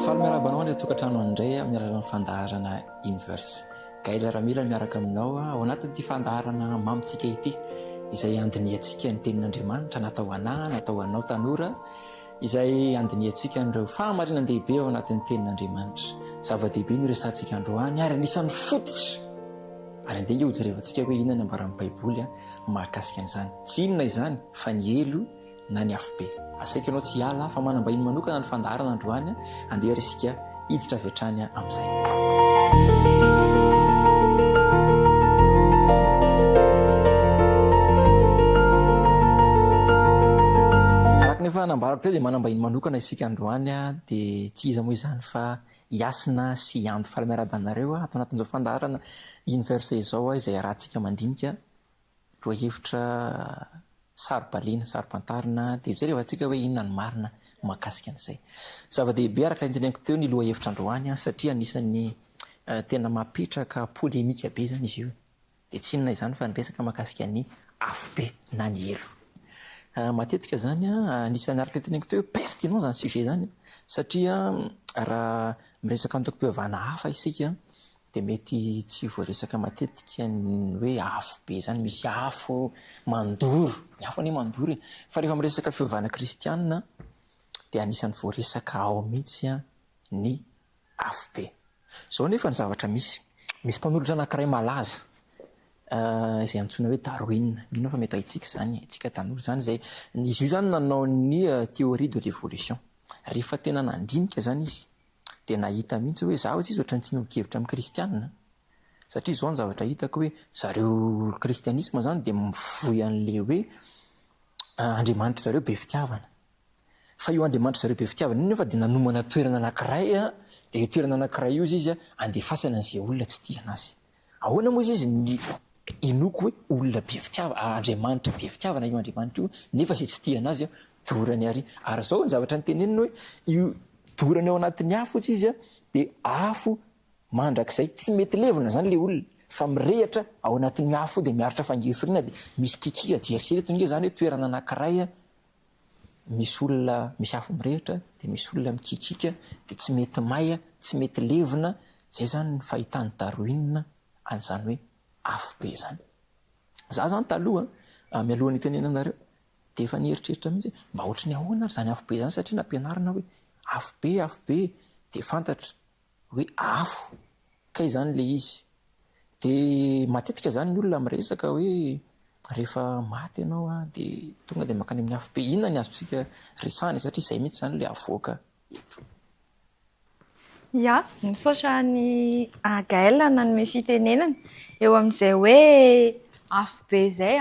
faly miarabanao any tokantrano andray miaraka amin'ny fandaharana Universe. Gaël Ramila miaraka aminao ao anatin'ity fandaharana mamitsika ity izay andiniantsika ny tenin'Andriamanitra natao anahy natao anao tanora izay andiniantsika ireo fahamarinan-dehibe ao anatin'ny tenin'Andriamanitra. Zava-dehibe ny resantsika androany ary anisan'ny fototra ary andeha hojerevantsika hoe inona ny ambaran'ny Baiboly mahakasika an'izany. Tsy inona izany fa ny elo na ny afobe. Asaika anao tsy hiala fa manambahiny manokana ny fandaharana androany andeha risika hiditra avy hatrany amin'izay. Araka nefa nambarako teo dia manambahiny manokana isika androany dia tsy iza moa izany fa hiasina sy hianto faly miarabanareo atao anatin'izao fandaharana Universe izao izay rahantsika mandinika roa hevitra saro-paliana, saro-pantarina dia jerevantsika hoe inona ny marina mahakasika an'izay. Zava-dehibe araka inteneniko teo ny loha hevitra androany satria anisan'ny tena mapetraka polémika be zany izy io. Dia tsy inona izany fa ny resaka mahakasika ny afobe na ny elo. Matetika zany anisan'ny araka inteneniko teo pertinent zany sujet zany satria raha miresaka amin'ny tokom-pivavahana hafa isika dia mety tsy voaresaka matetika ny hoe afo be zany, misy afo mandoro, ny afo anie mandoro fa rehefa miresaka fivavahana kristianina dia anisan'ny voaresaka ao mihitsy ny afo be. Zao nefa ny zavatra misy mpanolotra anankiray malaza izay antsoina hoe Darwin, mino fa mety ahitsika zany, itsika tanora zany izay izy io zany nanao ny théorie de l'évolution. Rehefa tena nandinika zany izy dia nahita mihitsy hoe zaho izy ohatrany tsy mihevitra amin'ny kristianina satria zao ny zavatra hitako hoe zareo kristianisme zany dia mivoy an'le hoe Andriamanitra zareo be fitiavana. Fa io Andriamanitra zareo be fitiavana iny nefa dia nanomana toerana anankiray dia io toerana anankiray io izy andefasana an'izay olona tsy tia anazy. Ahoana moa izy ny inoko hoe olona be fitiavana, Andriamanitra be fitiavana io Andriamanitra io nefa izay tsy tia anazy dorany ary. Ary zao ny zavatra niteneniny hoe io dorany ao anatin'ny afo izy dia afo mandrakizay tsy mety levina zany le olona fa mirehatra ao anatin'ny afo dia miaritra fangefirina dia misy kikika dia eritrereto nge zany hoe toerana anankiray misy olona misy afo mirehatra dia misy olona mikikika dia tsy mety may tsy mety levina. Zay zany ny fahitan'ny Darwin an'izany hoe afo be zany. Za zany taloha mialohan'ny tenenanareo dia efa nieritreritra mihitsy mba ohatry ny ahoana ary zany afo be zany satria nampianarina hoe afo be dia fantatra hoe afo kay zany le izy. Dia matetika zany ny olona miresaka hoe rehefa maty ianao dia tonga dia makany amin'ny afo be. Inona ny azontsika resahana satria izay mihitsy zany le avoaka eto. Ya, misaotra ny Gaël nanome fitenenana eo amin'izay hoe afo be izay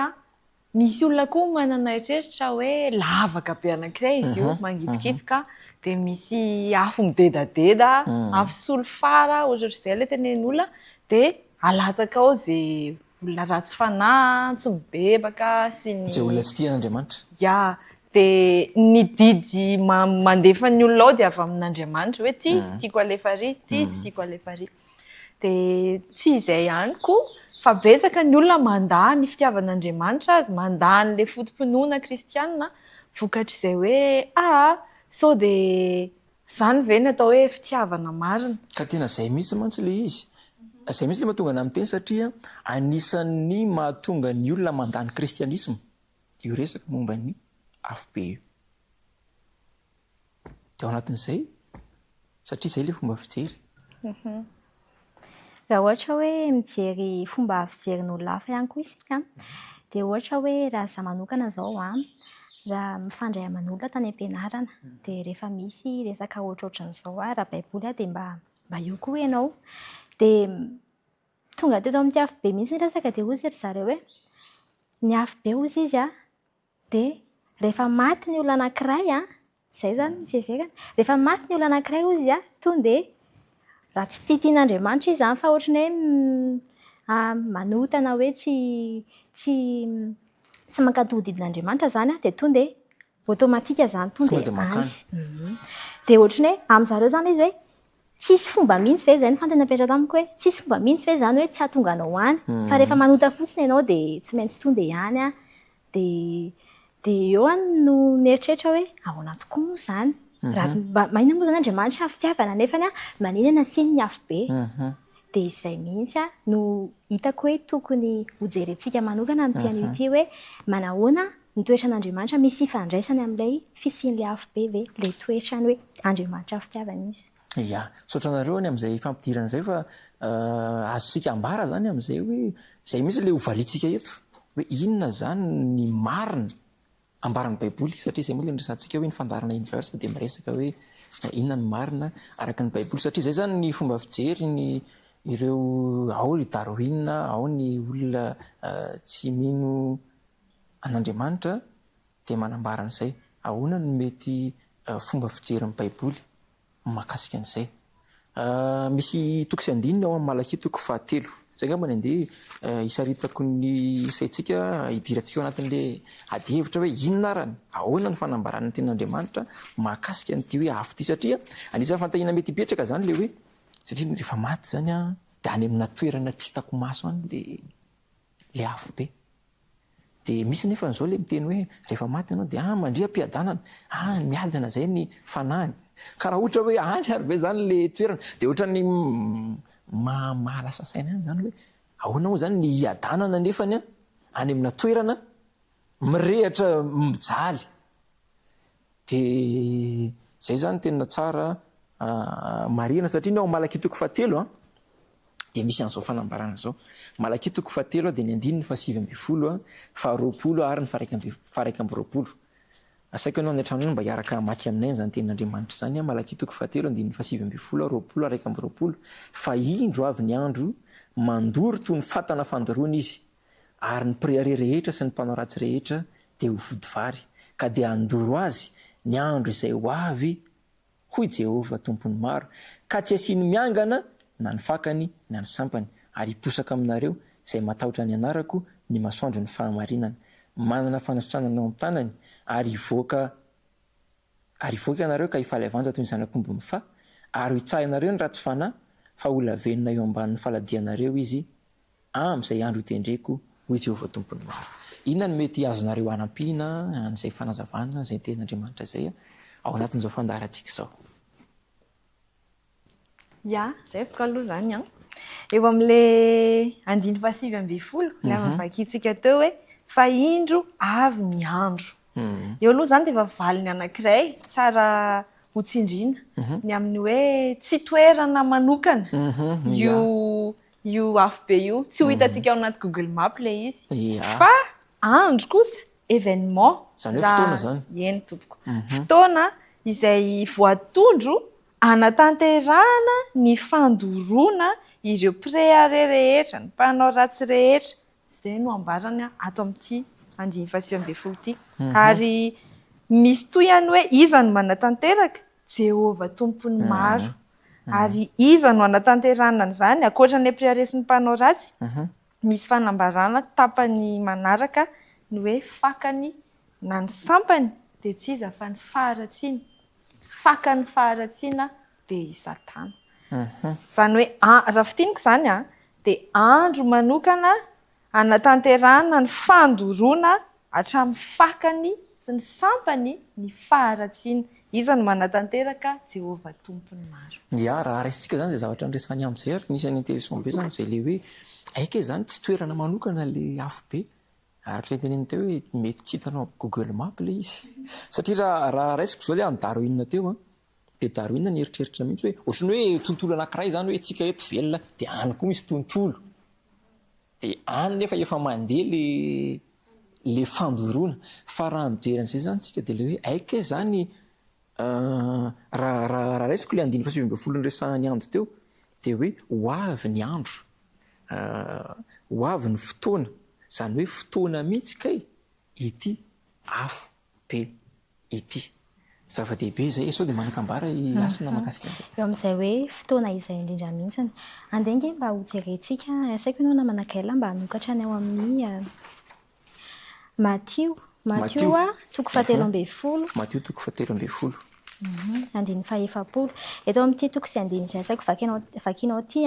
misy olona koa manana eritreritra hoe lavaka be anankiray izy io mangitsikitsika dia misy afo midedadeda, afo solofara ohatr'izay ilay tenen'olona dia alatsaka ao izay olona ratsy fanahy, tsy mibebaka sy ny izay olona tsy tian'Andriamanitra. Ya, dia ny didy mandefa ny olona ao dia avy amin'Andriamanitra hoe ty tiako alefa ary, ty tsy tiako alefa ary. Dia tsy izay ihany koa fa betsaka ny olona mandahy ny fitiavan'Andriamanitra azy, mandahy n'ilay fotom-pinoana kristianina vokatr'izay hoe sao dia izany ve ny atao hoe fitiavana marina. Ka tena izay mihitsy mantsy le izy. Izay mihitsy le mahatonga ana amin'ny teny satria anisan'ny mahatonga ny olona mandany kristianisma io resaka momba ny afo be io. Dia ao anatin'izay satria izay ilay fomba fijery. Raha ohatra hoe mijery fomba fijerin'olona hafa ihany koa isika dia ohatra hoe raha izaho manokana izao raha mifandray aman'olona tany am-pianarana dia rehefa misy resaka ohatrohatran'izao raha Baiboly dia mba io koa ianao dia tonga teto amin'ny afo be mihitsy ny resaka dia hozy ry zareo hoe ny afo be hozy izy dia rehefa maty ny olona anankiray izay zany ny fiheverana, rehefa maty ny olona anankiray hozy tonga dia raha tsy tian'Andriamanitra izy fa ohatrany hoe manotana hoe tsy mankatody idin'Andriamanitra zany dia tonga dia automatika zany tonga dia any. Dia ohatrany hoe amin'izareo zany izy hoe tsisy fomba mihitsy ve izay ny fantenapetra tamiko hoe tsisy fomba mihitsy ve zany hoe tsy hahatonga anao any fa rehefa manota fotsiny ianao dia tsy maintsy tonga dia any dia eo no nieritreritra hoe ahoana tokoa moa izany raha mahina moa zany Andriamanitra fitiavana nefany a maninana siny ny afo be dia izay mihitsy a no hitako hoe tokony hojerentsika manokana amin'ity an'ity hoe manahoana ny toetran'Andriamanitra misy ifandraisany amin'ilay fisian'ilay afo be ve ilay toetrany hoe Andriamanitra fitiavana izy. Ya, saotranareo any amin'izay fampidirana izay fa azontsika ambara zany amin'izay hoe izay mihitsy ilay hovalitsika eto hoe inona zany ny marina ambaran'ny baiboly satria izay moa ilay resantsika hoe ny fandarana universe dia miresaka hoe inona ny marina araka ny baiboly satria izay zany ny fomba fijery ny ireo ao ry Darwin ao ny olona tsy mino an'Andriamanitra dia manambara an'izay ahoana ny mety fomba fijery ny baiboly mahakasika an'izay. Misy toko sy andininy ao amin'ny Malakia toko 7 zay ngambany andeha hisaritako ny saintsika hidirantsika ao anatin'ilay ady hevitra hoe inona arany ahoana ny fanambarana ny tenin'Andriamanitra mahakasika an'ity hoe afo ity satria anisan'ny fantahina mety hipetraka zany le hoe satria rehefa maty zany a dia any amina toerana tsy hitako maso any le afo be. Dia misy nefa n'izao le miteny hoe rehefa maty ianao dia mandria am-piadanana miadana zay ny fanahiny ka raha ohatra hoe any ary be zany le toerana dia ohatra ny mahalasa saina any zany hoe ahoana moa zany ny hiadanana nefany a any amina toerana mirehatra mijaly. Dia zay zany tena tsara marina satria ny ao Malakia toko 7 dia misy an'izao fanambarana zao. Malakia toko 7 dia ny andininy fa 7:20 faharoapolo ary ny faha 1:20. Asaiko ianao any an-trano mba hiaraka maky aminay zany tenin'Andriamanitra zany. Malakia toko 7 andininy fa 7:20 roapolo ary 1:20 fa indro avy ny andro mandory toy ny fatana fandoroana izy ary ny mpireare rehetra sy ny mpanao ratsy rehetra dia ho vody vary ka dia andoro azy ny andro izay ho avy hoy Jehovah tompony maro ka tsy asiany miangana na ny fakany na ny sampany ary hiposaka aminareo izay matahotra ny anarako ny masoandro ny fahamarinana manana fanasitranana ao amin'ny tanany ary ivoaka ianareo ka hifaly avanja toy ny zanak'omby mifa ary hitsahy ianareo ny ratsy fanahy fa olona venona eo ambanin'ny faladianareo izy amin'izay andro hitendreko hoy Jehovah tompony maro. Inona ny mety azonareo hanampiana an'izay fanazavana izay tenin'Andriamanitra izay ao anatin'izao fandaharantsika izao? Ya, resaka aloha zany eo amin'ilay andiny fa 7:20 ny avakitsika teo hoe fa indro avy ny andro. Eo aloha zany dia efa valiny anankiray tsara hotsindriana ny amin'ny hoe tsy toerana manokana io afo be io tsy ho hitantsika ao anaty Google Map ilay izy fa andro kosa événement zany hoe fotoana zany. Eny tompoko. Fotoana izay voatondro anatanterahana ny fandoroana ireo préare rehetra ny mpanao ratsy rehetra izay no ambarana ato amin'ity andiny fa 7:20 ity ary misy toy ihany hoe iza no manatanteraka Jehovah tompony maro ary iza no anatanterahana an'izany ankoatran'ilay préare sy ny mpanao ratsy misy fanambarana tapany manaraka ny hoe fakany na ny sampany dia tsy iza fa ny faharatsiana fakany faharatsiana dia i Satana. Zany hoe raha fitiniko zany dia andro manokana anatanterahana ny fandoroana hatramin'ny fakany sy ny sampany ny faharatsiana. Iza no manatanteraka Jehovah tompony maro. Ya, raha raisitsika zany izay zavatra niresahany amin'izay ary nisy any intéressant be zany izay le hoe aika zany tsy toerana manokana le afo be araka ilay teneniny teo hoe mety tsy hitanao Google Map le izy satria raha raisiko izao le any Darwin teo dia Darwin nieritreritra mihitsy hoe ohatrany hoe tontolo anankiray zany hoe tsika eto velona dia any koa misy tontolo dia any nefa efa mandeha le fandoroana fa raha mijery an'izay zany tsika dia le hoe aika zany raha raisiko le andiny fa 7:20 resahany andro teo dia hoe ho avy ny andro ho avy ny fotoana zany hoe fotoana mihitsy kay ity afo be ity zava-dehibe izay sao dia manakambara asina mahakasika an'izay. Eo amin'izay hoe fotoana izay indrindra mihitsiny andengy mba ho jerentsika asaiko ianao namanakaila mba hanokatra ny ao amin'ny Matthieu toko 7:20 Matthieu toko 7:20 andiny fa 7. Eto amin'ity toko sy andiny izay asaiko vakianao ity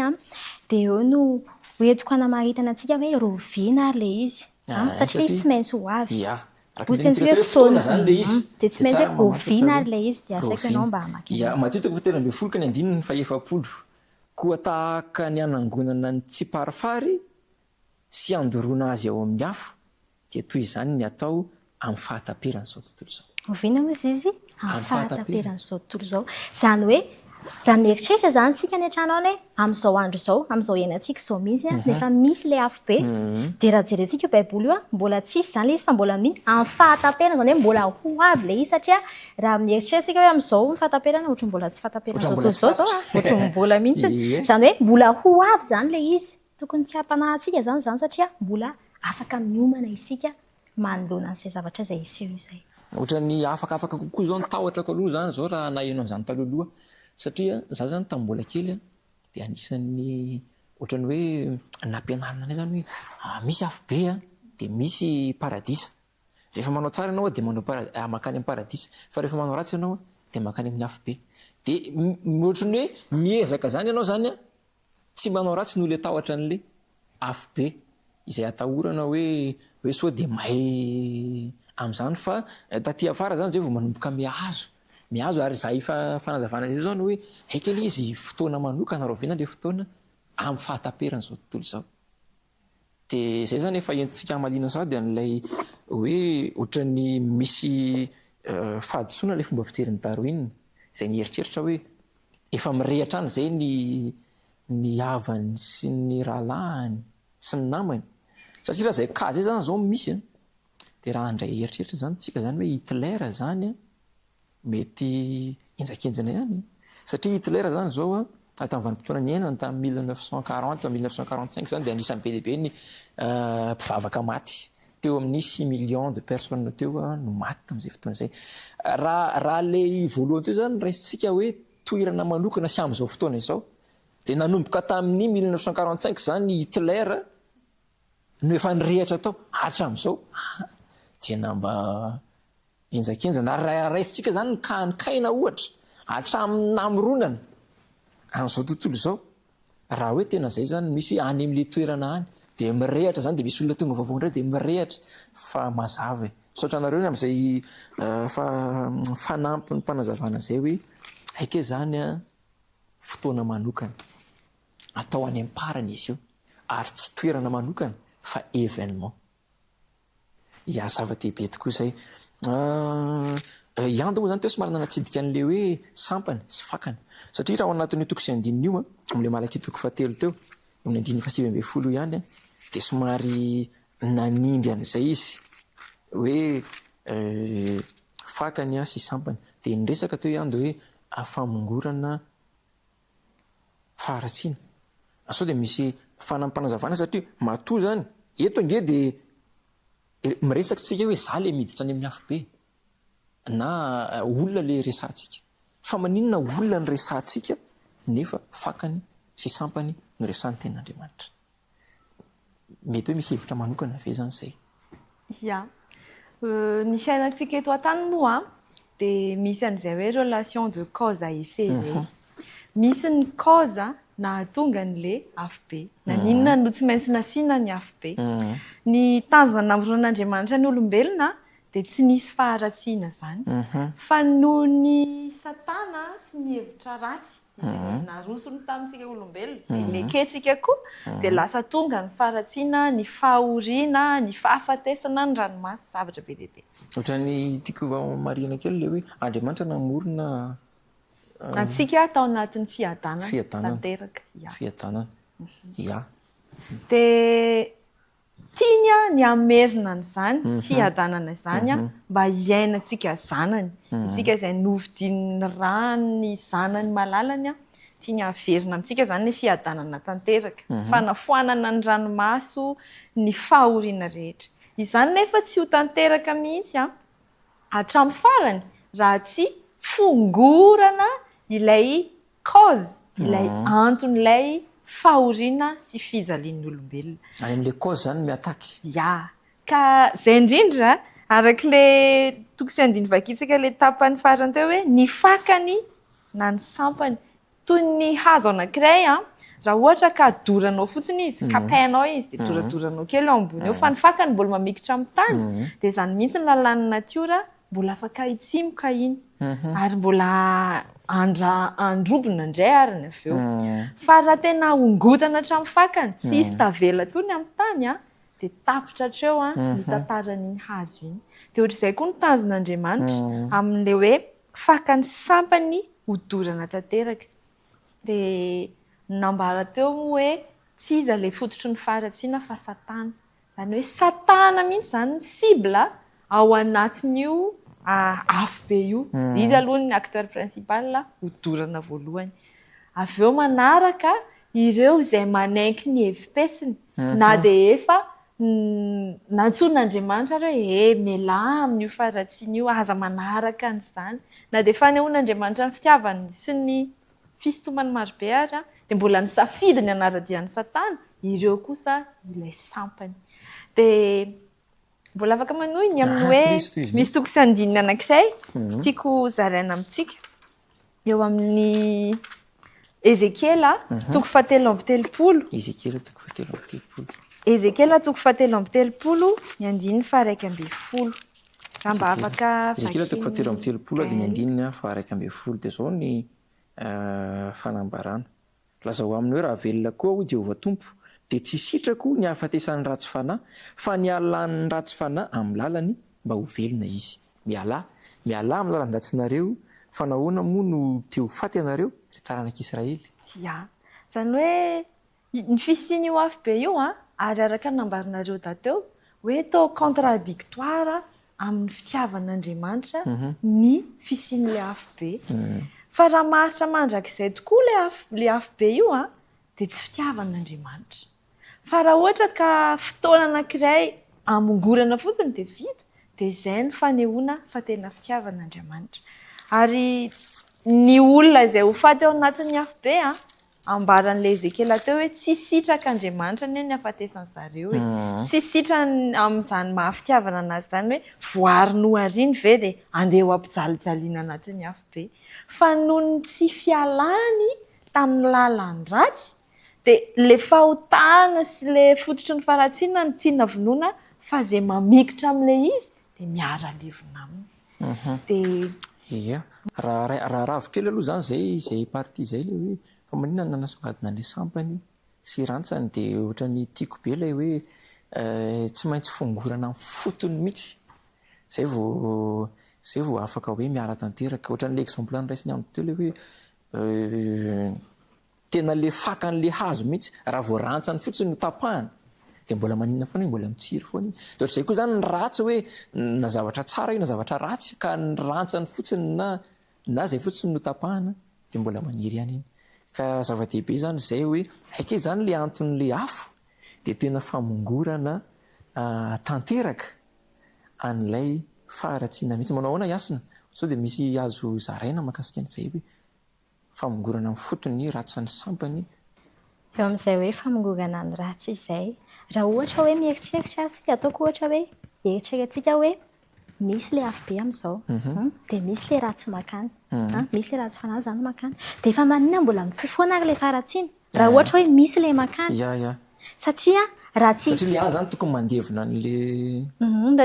dia eo no hoentiko hanamaritana antsika hoe roviana ary ilay izy satria izy tsy maintsy ho avy. Ya, Ohatrany hoe fotoana zany le izy dia tsy maintsy hoe oviana ary le izy dia asaiko ianao mba hamaky azy. matetika fa 10 ka ny andininy fa 7 koa tahaka ny anangonana ny tsy parifary sy andoroana azy ao amin'ny afo dia toy izany ny atao amin'ny fahataperana izao tontolo izao. Oviana moa izy amin'ny fahataperana izao tontolo izao. Izany hoe raha mieritreritra zany sika ny an-trano any hoe amin'izao andro izao, amin'izao iainantsika izao mihitsy nefa misy le afo be dia raha jerentsika io baiboly io mbola tsisy zany le izy fa mbola miny amin'ny fahataperana zany hoe mbola ho avy le izy satria raha mieritreritsika hoe amin'izao fahataperana ohatry mbola tsy fahataperana izao tontolo izao ohatry mbola mihitsy zany hoe mbola ho avy zany le izy tokony tsy hampanahintsika zany satria mbola afaka miomana isika manoloana an'izay zavatra izay iseho izay. Ohatrany afaka kokoa zao ny tahotrako aloha zany zao raha nahenao zany talohaloha satria za zany tamin'ny mbola kely dia anisan'ny ohatrany hoe nampianarina anay zany hoe misy afo be dia misy paradisa. Rehefa manao tsara ianao dia makany amin'ny paradisa fa rehefa manao ratsy ianao dia makany amin'ny afo be. Dia ohatrany hoe miezaka zany ianao zany tsy manao ratsy noho le tahotra an'le afo be izay atahorana hoe sao dia mahay amin'izany fa taty afara zany zay vao manomboka mihazo ary za fanazavana izay zao hoe aika le izy fotoana manokana rahovina le fotoana amin'ny fahataperana izao tontolo izao. Dia izay zany efa entintsika hamalina sady an'ilay hoe ohatrany misy fahadisoana ilay fomba fiterin'ny Darwin izay nieritreritra hoe efa mirehatra any izay ny havany sy ny rahalahiny sy ny namany satria raha izay ka zay zany zao misy dia raha andray eritreritra zany tsika zany hoe Hitler zany mety enjakenjana ihany satria Hitler zany zao tamin'ny vanim-potoana ny ainany tamin'ny 1940 1945 zany dia anisan'ny be lehibe ny mpivavaka maty teo amin'ny 6 millions de personnes teo no maty tamin'izay fotoana izay. Raha le voalohany teo zany raisitsika hoe toerana manokana sy amin'izao fotoana izao dia nanomboka tamin'ny 1945 zany Hitler no efa nirehatra tao hatramin'izao dia namba enjakenjana raisitsika zany nikaina ohatra hatramin'ny namoronana amin'izao tontolo izao raha hoe tena izay zany misy hoe any amin'le toerana any dia mirehatra zany dia misy olona tonga vaovao indray dia mirehatra fa mazava misaotra anareo amin'izay fanampy ny mpanazavana izay hoe aika zany fotoana manokana atao any am-parana izy io ary tsy toerana manokana fa événement. Zava-dehibe tokoa izay. Iando moa zany teo somary nanatsidika an'le hoe sampany sy fakany satria raha ao anatin'io toko sy andininy io amin'ilay malaky toko 7 teo amin'ny andininy 7 ihany dia somary nanindry an'izay izy hoe fakany sy sampany dia niresaka teo ihany hoe famongorana faharatsiana sao dia misy fanampanazavana satria matoa zany eto nge dia miresaka tsika hoe za le miditra any amin'ny afo be na olona le resantsika fa maninona olona ny resantsika nefa fakany sy sampany no resan'ny ten'Andriamanitra. Mety hoe misy hevitra manokana ve zany izay? Ny fiainantsika eto an-tany moa dia misy an'izay hoe relation de cause à effet zay. Misy ny cause nahatonga an'le afo be na ninona no tsy maintsy nasiana ny afo be. Ny tanjona namoronan'Andriamanitra ny olombelona dia tsy nisy faharatsiana zany fa noho ny satana sy ny hevitra ratsy izay narosony tamintsika olombelona dia leketsika koa dia lasa tonga ny faharatsiana, ny fahoriana, ny fahafatesana ny ranomasy zavatra be lehibe. Ohatrany tiako marina kely le hoe Andriamanitra namorona antsika tao anatin'ny fiadanana tanteraka. Fiadanana. Dia tiany ny hamerina an'izany fiadanana izany mba hiainantsika zanany. Isika izay novidian'ny rano ny zanany malalany tiany haverina amintsika zany ny fiadanana tanteraka, fanafoanana ny ranomaso, ny fahoriana rehetra. Izany nefa tsy ho tanteraka mihitsy hatramin'ny farany raha tsy fongorana ilay cause, ilay anton'ilay fahoriana sy fijalian'ny olombelona. Any amin'ilay cause zany miataky. Ka izay indrindra arak'ilay toko sy andiny vakitsika ilay tapany farany teo hoe ny fakany na ny sampany toy ny hazo anankiray raha ohatra ka doranao fotsiny izy kapainao izy de doradoranao kely eo ambony eo fa ny fakany mbola mamikitra amin'ny tany de zany mihitsy ny lalan'ny natiora mbola afaka hitsimoka iny ary mbola androbona indray ariny avy eo fa raha tena ongotana hatramin'ny fakany tsy izy tavela ntsony amin'ny tany de tapitra hatreo ny tantaran'iny hazo iny de ohatr'izay koa ny tanjon'Andriamanitra amin'le hoe fakany sampany hodorana tanteraka de nambara teo hoe tsy iza le fototry ny faharatsiana fa satana zany hoe satana mihitsy zany ny cible ao anatin'io afo be io izy aloha ny acteur principal hodorana voalohany avy eo manaraka ireo izay manaiky ny hevim-pesiny na de efa nantson'Andriamanitra hoe miala amin'io faharatsiana io aza manaraka an'izany na de fanehoan'Andriamanitra ny fitiavany sy ny fisintomany marobe ary de mbola ny safidy ny anara-dian'ny satana ireo kosa ilay sampany de mbola afaka manohy ny amin'ny hoe misy toko sy andininy anankiray tiako zaraina amintsika eo amin'ny Ezekiela toko 7:30 Ezekiela toko 7:30 Ezekiela toko 7:30 ny andininy 1:10 raha mba afaka Ezekiela toko 7:30 dia ny andininy 1:10 dia zao ny fanambarana lazao aminy hoe raha velona koa ho Jehovah Tompo dia tsy sitrako ny hahafatesany ratsy fanahy fa ny alan'ny ratsy fanahy amin'ny lalany mba ho velona izy miala amin'ny lalan-dratsinareo fa nahoana moa no te ho faty anareo ry taranak'Israely zany hoe ny fisiany io afo be io ary araka nambarinareo tateo hoe tao contradictoire amin'ny fitiavan'Andriamanitra ny fisian'le afo be fa raha maritra mandrakizay tokoa le afo be io dia tsy fitiavan'Andriamanitra fa raha ohatra ka fotoana anankiray amongorana fotsiny dia vita dia izay ny fanehoana fa tena fitiavan'Andriamanitra ary ny olona izay ho faty ao anatin'ny afo be ambaran'ilay Ezekiela teo hoe tsy sitrak'Andriamanitra ny hafatesany zareo tsy sitrany amin'izany mahafitiavana anazy zany hoe voary nohariany ve dia andeha ho ampijalijaliana anatin'ny afo be fa noho ny tsy fialany tamin'ny lalan'ny ratsy dia le fahotana sy le fototry ny faharatsiana ny tiana vonoina fa izay mamikitra amin'ilay izy dia miara levona aminy dia raha ravo kely aloha zany zay partie zay le hoe fa maninona nanasongadina le sampany sy rantsany dia ohatrany tiako be ilay hoe tsy maintsy fongorana amin'ny fotony mihitsy zay vao afaka hoe miara tanteraka ohatran'le exemple niraisiny aminy teo le hoe tena le fakan'le hazo mihitsy raha vao rantsany fotsiny no tapahana dia mbola maninona foana mbola mitsiry foana dia ohatr'izay koa zany ny ratsy hoe na zavatra tsara io na zavatra ratsy ka ny rantsany fotsiny na zay fotsiny no tapahana dia mbola maniry ihany iny ka zava-dehibe zany zay hoe aike zany le anton'le afo dia tena famongorana tanteraka an'ilay faharatsiana mihitsy manao ahoana Iasina sao dia misy azo zaraina mahakasika an'izay hoe famongorana amin'ny fotony ratsy ny sampany eo amin'izay hoe famongorana ny ratsy izay raha ohatra hoe mieritreritra asika ataoko ohatra hoe eritreretintsika hoe misy le afo be amin'izao dia misy le ratsy makany misy le ratsy fanahy zany makany dia efa maninona mbola mitohy foana ary le faharatsiana raha ohatra hoe misy le makany satria satria le any zany tokony mandevona an'le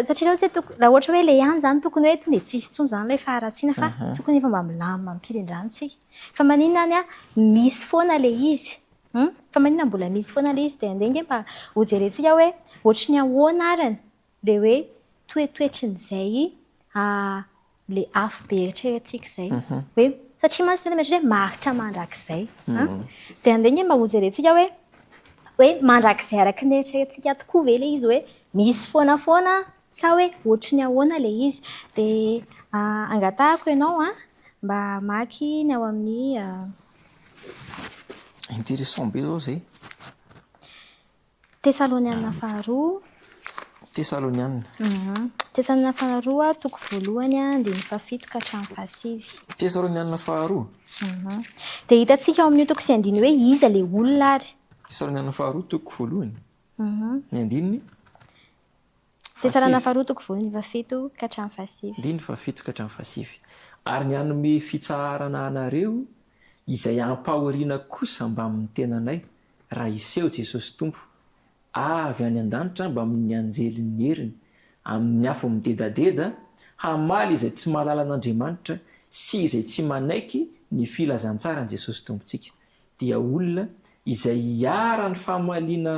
satria raha ohatra hoe le any zany tokony hoe tonga dia tsisy intsony zany le faharatsiana fa tokony efa mba milamina mampirindranotsika fa maninona misy foana le izy fa maninona mbola misy foana le izy dia andenge mba hojerentsika hoe ohatry ny ahoana arany dia hoe toetoetrin'izay le afo be eritreretintsika izay hoe satria masina hoe maritra mandrakizay dia andenge mba hojerentsika hoe mandrakizay araka ny eritreretintsika tokoa ve le izy hoe misy foana sa hoe ohatry ny ahoana le izy dia angatahako ianao mba maky ny ao amin'ny intéressant be zao zay Tesalonianina faharoa Tesalonianina faharoa toko voalohany andiny fafito ka hatramin'ny fahasivy Tesalonianina faharoa dia hitantsika ao amin'io toko sy andiny hoe iza le olona ary Tesalonianina faharoa toko voalohany ny andininy Tesalonianina faharoa toko voalohany fafito ka hatramin'ny fahasivy andininy fafito ka hatramin'ny fahasivy ary ny anome fitsaharana anareo izay ampahoriana kosa mba amin'ny tenanay raha iseho jesosy tompo avy any an-danitra mba amin'ny anjelyny heriny amin'ny afo midedadeda hamaly izay tsy mahalala an'Andriamanitra sy izay tsy manaiky ny filazantsarany jesosy tompontsika dia olona izay hiara ny fahamaliana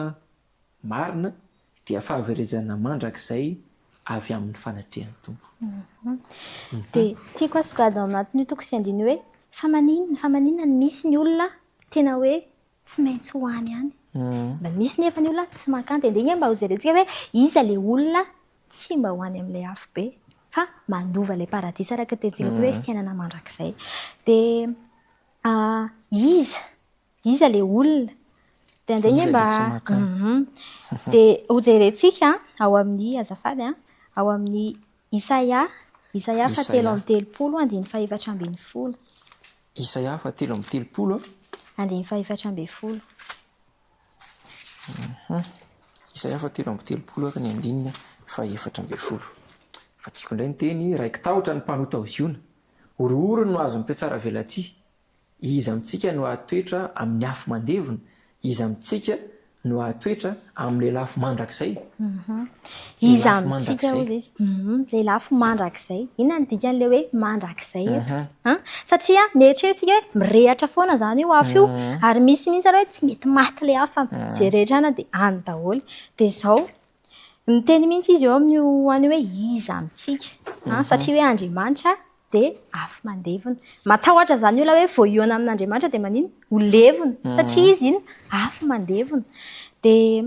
marina dia fahaverezana mandrakizay avy amin'ny fanatrehany tompo. Dia tiako asokajina ao anatin'io toko sy andiny hoe fa maninona ny misy ny olona tena hoe tsy maintsy ho any ihany. Mba misy nefa ny olona tsy mankany dia mba ho jerentsika hoe iza ilay olona tsy mba ho any amin'ilay afo be fa mandova ilay paradisa araka tentsika hoe fiainana mandrakizay. Dia iza ilay olona dia andeha mba dia ho jerentsika ao amin'ny azafady ao amin'ny Isaia 7:30 andiny 7:10. Isaia 7:30 andiny 7:10. Isaia 7:30 ka ny andininy 7:10. Fakiko indray ny teny raiky tahotra ny mpanota oziona oroorony no azo mpiatsara velatsia izy amintsika no ahatoetra amin'ny afo mandevona izy amintsika no ahatoetra amin'ilay lafo mandrakizay. Izy amintsika hoy izy ilay lafo mandrakizay. Inona ny dikan'ilay hoe mandrakizay eto? Satria mieritreritsika hoe mirehatra foana zany io afo io ary misy mihitsy hoe tsy mety maty ilay afo izay rehetra ana dia any daholo. Dia izao miteny mihitsy izy eo amin'ny hoany hoe izy amintsika satria hoe Andriamanitra dia afo mandevona. Matahotra zany olona hoe vao iona amin'Andriamanitra dia manino ho levona satria izy iny afo mandevona. Dia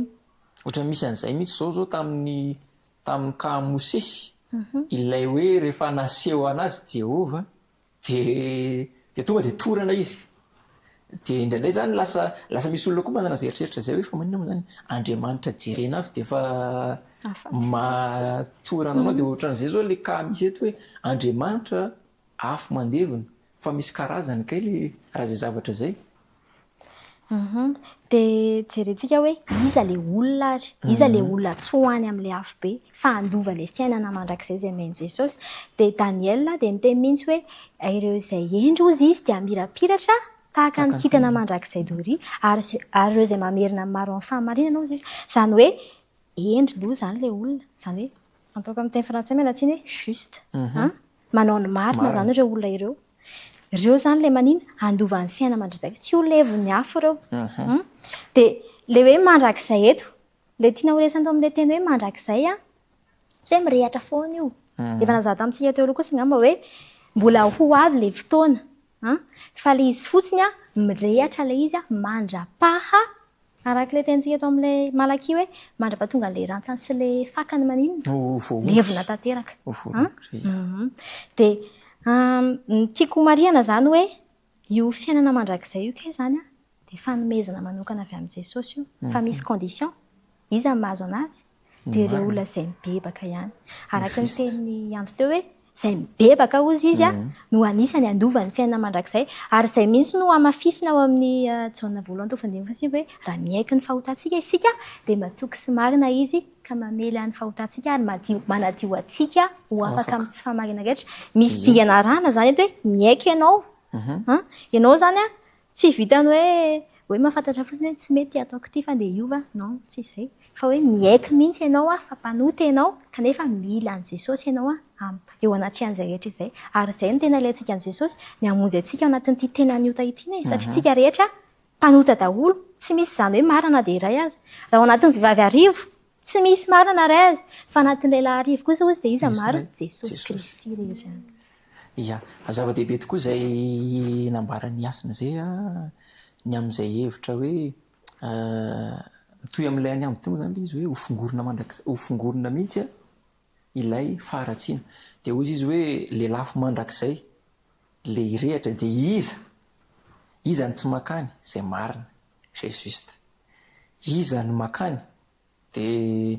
ohatra misy an'izay mihitsy zao tamin'ny ka Mosesy ilay hoe rehefa naseho anazy Jehova dia tonga dia torana izy. Dia indraindray zany lasa misy olona koa manana izay eritreritra izay hoe fa maninona moa zany Andriamanitra jerena avy dia efa matorana anao dia ohatran'izay zao ilay ka misy eto hoe Andriamanitra afo mandevona fa misy karazany kay ilay raha izay zavatra izay. Dia jerentsika hoe iza ilay olona ary iza ilay olona tsy ho any amin'ilay afo be fa handova ilay fiainana mandrakizay izay men'i Jesosy. Dia Daniel dia miteny mihitsy hoe ireo izay endry ozy izy dia mirapiratra tahaka ny kintana mandrakizay dory ary ireo izay mamerina maro amin'ny fahamarinana ozy izy. Izany hoe endry aloha zany ilay olona. Izany hoe ataoko amin'ny teny frantsay mialatsiny hoe juste. Manao ny marina zany ireo olona ireo. Ireo zany ilay manino handova ny fiainana mandrakizay. Tsy ho levon'ny afo ireo. Dia ilay hoe mandrakizay eto ilay tiana ho resany tao amin'ilay teny hoe mandrakizay tsy hoe mirehatra foana io. Efa nazara tamintsika teo aloha kosa angamba hoe mbola ho avy ilay fotoana fa ilay izy fotsiny mirehatra ilay izy mandrapaha araka ilay tentsika tao amin'ilay Malakia hoe mandrapaha tonga ilay rantsany sy ilay fakany manino levona tanteraka. Dia ny tiako marihana zany hoe io fiainana mandrakizay io kay zany dia fanomezana manokana avy amin'ny Jesosy io fa misy condition izy mahazo anazy dia ireo olona izay mibebaka ihany araka ny teny andro teo hoe izay mibebaka ozy izy no anisany andova ny fiainana mandrakizay ary izay mihitsy no amafisina ao amin'ny Jaona 1:15 hoe raha miaiky ny fahotantsika isika dia matoky sy marina izy ka mamely an'ny fahotantsika ary manadio antsika ho afaka amin'ny tsy fahamarinana rehetra. Misy dingana rana zany eto hoe miaiky ianao. Ianao zany tsy vitany hoe mahafantatra fotsiny hoe tsy mety ataoko ity fa dia iova. Non, tsy izay. Fa hoe miaiky mihitsy ianao fa mpanota ianao kanefa mila an'i Jesosy ianao eo anatrehan'izay rehetra izay. Ary izay no tena ilaintsika an'i Jesosy ny hamonjy antsika ao anatin'ity tena niota ity satria tsika rehetra mpanota daholo tsy misy zany hoe marina dia iray azy. Raha ao anatin'ny vehivavy arivo tsy misy marina iray azy fa anatin'ny lehilahy arivo kosa ozy dia iza marina Jesosy Kristy rehetra. Ia, zava-dehibe tokoa izay nambarany asina izay ny amin'izay hevitra hoe mitohy amin'ilay any amin'ny teo zany izy hoe ho fongorona mihitsy ilay faharatsiana. Dia hoy izy hoe ilay lafo mandrakizay ilay irehatra dia iza ny tsy makany izay marina izay juste. Iza ny makany dia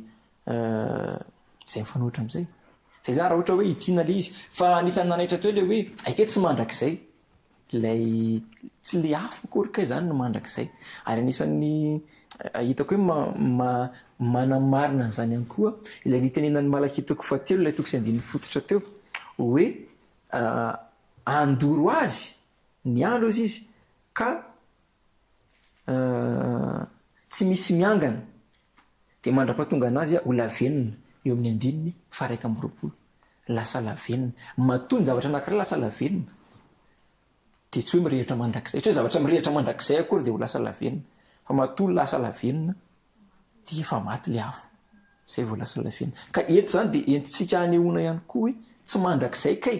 izay mifanohitra amin'izay. Izay zany raha ohatra hoe hitsiana ilay izy fa anisany nanaitra teo ilay hoe aike tsy mandrakizay ilay tsy ilay afo akory kay zany no mandrakizay ary anisany hitako hoe manamarina an'izany ihany koa ilay nitenenan'ny Malakia 7 ilay 9 fototra teo hoe andoro azy ny andro izy ka tsy misy miangana dia mandra-pahatonga anazy ho lavenina eo amin'ny andininy fa 1 lasa lavenina matoa ny zavatra anankiray lasa lavenina dia tsy hoe mirehitra mandrakizay tsy hoe zavatra mirehitra mandrakizay akory dia ho lasa lavenina fa matoa lasa lavenina dia efa maty le afo zay vao lasa lavenina ka eto zany dia entintsika hanehoana ihany koa hoe tsy mandrakizay kay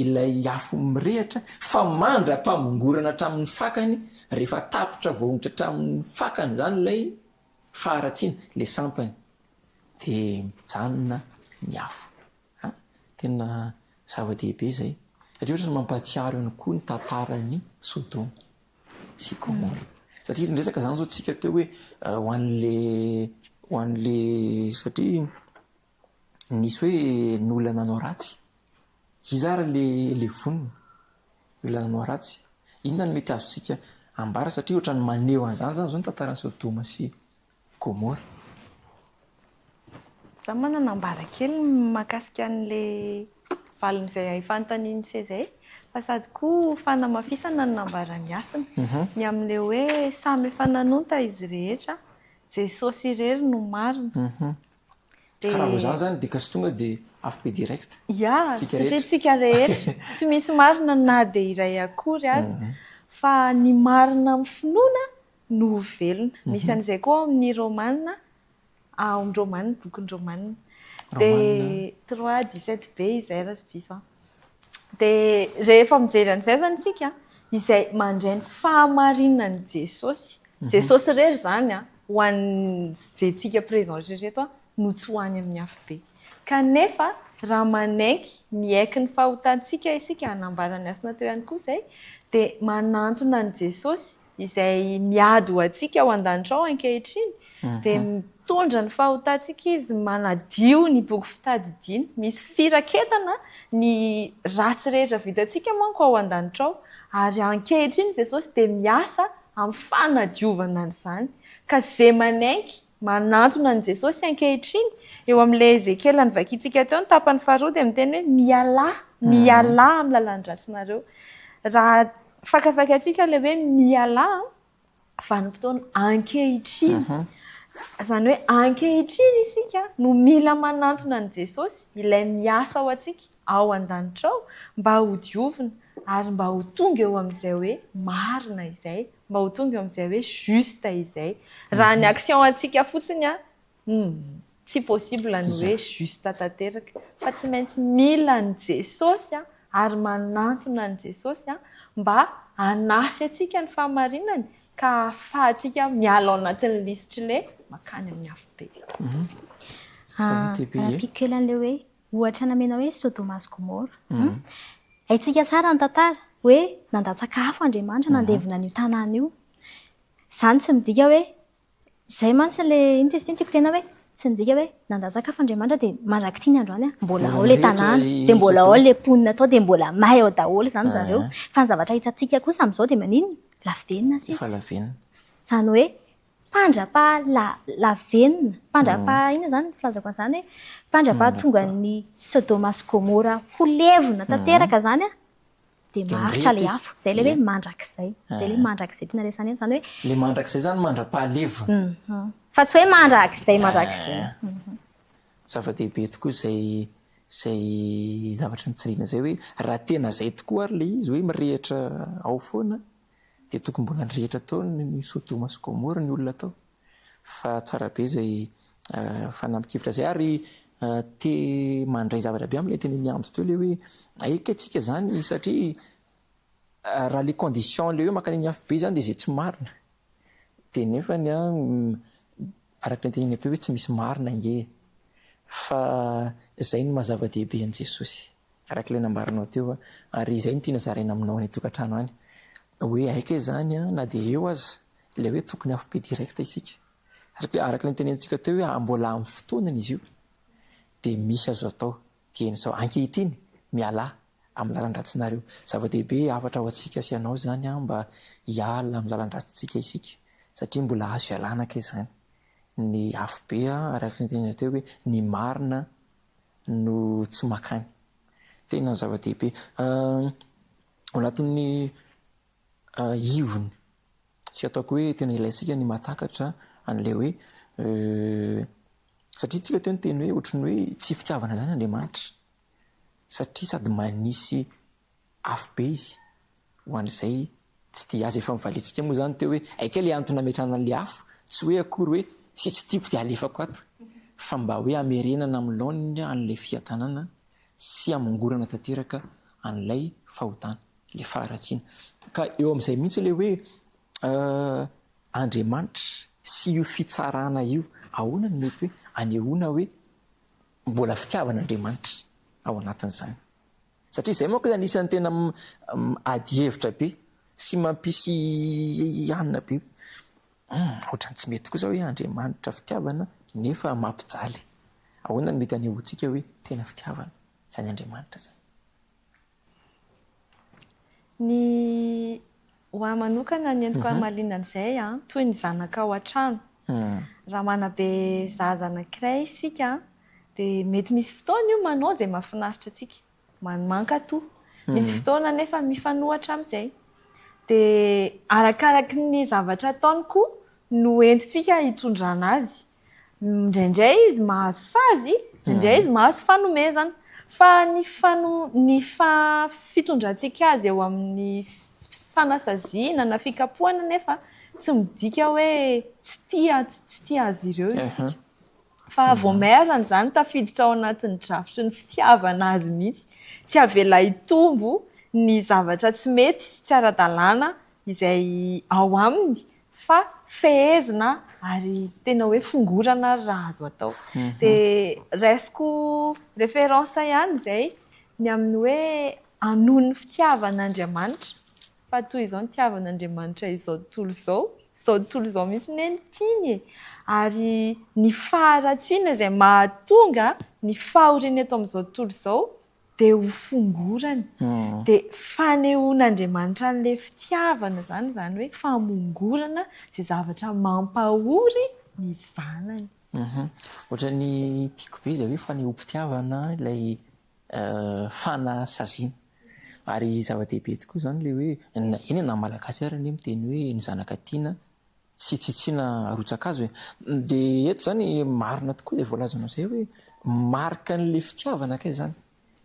ilay afo mirehitra fa mandra-pamongorana hatramin'ny fakany rehefa tapitra vohonitra hatramin'ny fakany zany ilay faharatsiana le sampany dia mijanona ny afo tena zava-dehibe izay satria ohatra ny mampahatsiaro ihany koa ny tantarany Sodoma sy Gomora satria resaka zany zao tsika teo hoe ho an'le satria nisy hoe ny olona nanao ratsy izara le vonina olona nanao ratsy inona no mety azontsika ambara satria ohatra ny maneho an'izany zany zao ny tantarany Sodoma sy Gomora. Za manana ambara kely makasika an'le valin'izay fanontaniany sezay fa sady koa fanamafisana ny nambara miasina ny amin'le hoe samy efa nanonta izy rehetra Jesosy irery no marina. Karaha vao zany dia ka sy tonga dia afo be direct. Ya, satria tsika rehetra tsy misy marina na dia iray akory azy fa ny marina amin'ny finoana no velona. Misy an'izay koa amin'ny Romanina amin'ny Romanina bokin'ny Romanina dia 3:17b izay raha tsy diso. Dia rehefa mijery an'izay zany tsika izay mandray ny fahamarinan'i Jesosy. Jesosy irery zany ho an'izay tsika présent rehetra no tsy ho any amin'ny afo be. Kanefa raha manaiky miaiky ny fahotantsika isika hanambarany asina teo ihany koa izay dia manantona ny Jesosy izay miady ho antsika ao an-danitra ao ankehitriny dia mitondra ny fahotantsika izy manadio ny boky fitadidiana misy firaketana ny ratsy rehetra vitantsika manko ao an-danitra ao ary ankehitriny Jesosy dia miasa amin'ny fanadiovana an'izany ka izay manaiky manantona ny Jesosy ankehitriny eo amin'ilay Ezekiel ny vakiantsika teo ny tapany faharoa dia miteny hoe mialà amin'ny lalan-dratsinareo. Raha fakafakatsika ilay hoe mialà vanim-potoana ankehitriny. Izany hoe ankehitriny isika no mila manantona ny Jesosy ilay miasa ao antsika ao an-danitra ao mba ho diovina ary mba ho tonga eo amin'izay hoe marina izay, mba ho tonga eo amin'izay hoe juste izay. Raha ny action antsika fotsiny tsy possible ny hoe juste tanteraka fa tsy maintsy mila ny Jesosy ary manantona ny Jesosy mba hanafy antsika ny fahamarinany ka ahafahantsika miala ao anatin'ny lisitry makany amin'ny afo be. Raha kely an'ilay hoe ohatra namena hoe Sodoma sy Gomora. Haintsika tsara ny tantara hoe nandatsaka afo Andriamanitra nandevina an'io tanàna io. Izany tsy midika hoe izay mantsy ilay iny testy tiako tena hoe tsy midika hoe nandatsaka afo Andriamanitra dia mandrakity ny androany mbola ao ilay tanàna dia mbola ao ilay mponina atao dia mbola mahay ao daholo izany zareo fa ny zavatra hitantsika kosa amin'izao dia maninona lavenina sisa. Izany hoe lavenina mpandrapaha ina zany filazako an'izany hoe mpandrapaha tonga ny Sodoma sy Gomora ho levona tanteraka zany dia maritra ilay afo. Izay ilay hoe mandrakizay. Izay ilay mandrakizay tiana resana eny izany hoe ilay mandrakizay zany mandra-pahalevona. Fa tsy hoe mandrakizay. Zava-dehibe tokoa izay zavatra nitsirina izay hoe raha tena izay tokoa ary ilay izy hoe mirehitra ao foana dia tokony mbola nirehitra tao ny Sodoma sy Gomora ny olona tao fa tsara be izay fanampin-kevitra izay ary te mandray zavatra be amin'ilay teny niamby teo ilay hoe aika tsika zany satria raha les conditions ilay hoe makany amin'ny afo be zany dia izay tsy marina dia nefa ny araka ny teniny teo hoe tsy misy marina nge fa izay no mazava-dehibe an'i Jesosy araka ilay nambaranao teo ary izay no tiana zaraina aminao any tokantrano any hoe aika izany na dia eo aza ilay hoe tokony afo be direct isika araka ny tenentsika teo hoe mbola amin'ny fotoanany izy io dia misy azo atao dia n'izao ankehitriny mialà amin'ny lalan-dratsinareo. Zava-dehibe afatra ao antsika sy anao zany mba hiala amin'ny lalan-dratsintsika isika satria mbola azo ialana ka izany ny afo be araka ny tenena teo hoe ny marina no tsy makany tena zava-dehibe ao anatin'ny ivony tsy ataoko hoe tena ilaysika ny mahatakatra an'ilay hoe satria tsika teo ny teny hoe ohatrany hoe tsy fitiavana zany Andriamanitra satria sady manisy afo be izy ho an'izay tsy tia azy. Efa mivalitsika moa zany teo hoe aika le antony ametrahana an'le afo tsy hoe akory hoe sy tsy tiako dia alefako ato fa mba hoe amerenana amin'ny laoniny an'ilay fiadanana sy amongorana tanteraka an'ilay fahotana le faharatsiana. Ka eo amin'izay mihitsy le hoe Andriamanitra sy io fitsarana io ahoana ny mety hoe anehoana hoe mbola fitiavana Andriamanitra ao anatin'izany satria izay manko zany isan'ny tena ady hevitra be sy mampisy anina be ohatrany tsy mety kosa hoe Andriamanitra fitiavana nefa mampijaly. Ahoana ny mety anehoantsika hoe tena fitiavana zany Andriamanitra zany. Ny ho ahy manokana ny entiko amalinan'izay toy ny zanaka ao an-trano raha manabe zaza anankiray isika dia mety misy fotoana io manao izay mahafinaritra antsika manka to misy fotoana nefa mifanohatra amin'izay dia arakaraky ny zavatra ataony koa no entintsika hitondrana azy. Indraindray izy mahazo sazy, indraindray izy mahazo fanomezana fa ny fitondrantsika azy eo amin'ny fanasaziana na fikapohana nefa tsy midika hoe tsy tia azy ireo isika fa vao mairana izany tafiditra ao anatin'ny drafitry ny fitiavana azy mihitsy, tsy avela hitombo ny zavatra tsy mety sy tsy ara-dalàna izay ao aminy fa fehezina ary tena hoe fongorana raha azo atao. Dia raisiko référence ihany izay ny amin'ny hoe hanohy ny fitiavan'Andriamanitra fa toy izao ny tiavan'Andriamanitra izao tontolo izao mihitsy ny tiany ary ny faharatsiana izay mahatonga ny fahoriana eto amin'izao tontolo izao dia ho fongorany dia fanehoan'Andriamanitra an'ilay fitiavana zany hoe famongorana izay zavatra mampahory ny zanany. Ohatrany tiako be izay hoe fanehoam-pitiavana ilay fanasaziana ary zava-dehibe tokoa zany le hoe eny na malagasy ary ny miteny hoe ny zanaka tiana tsy tsitsiana arotsaka azy dia eto zany marina tokoa izay voalazanao izay hoe marika n'ilay fitiavana kay zany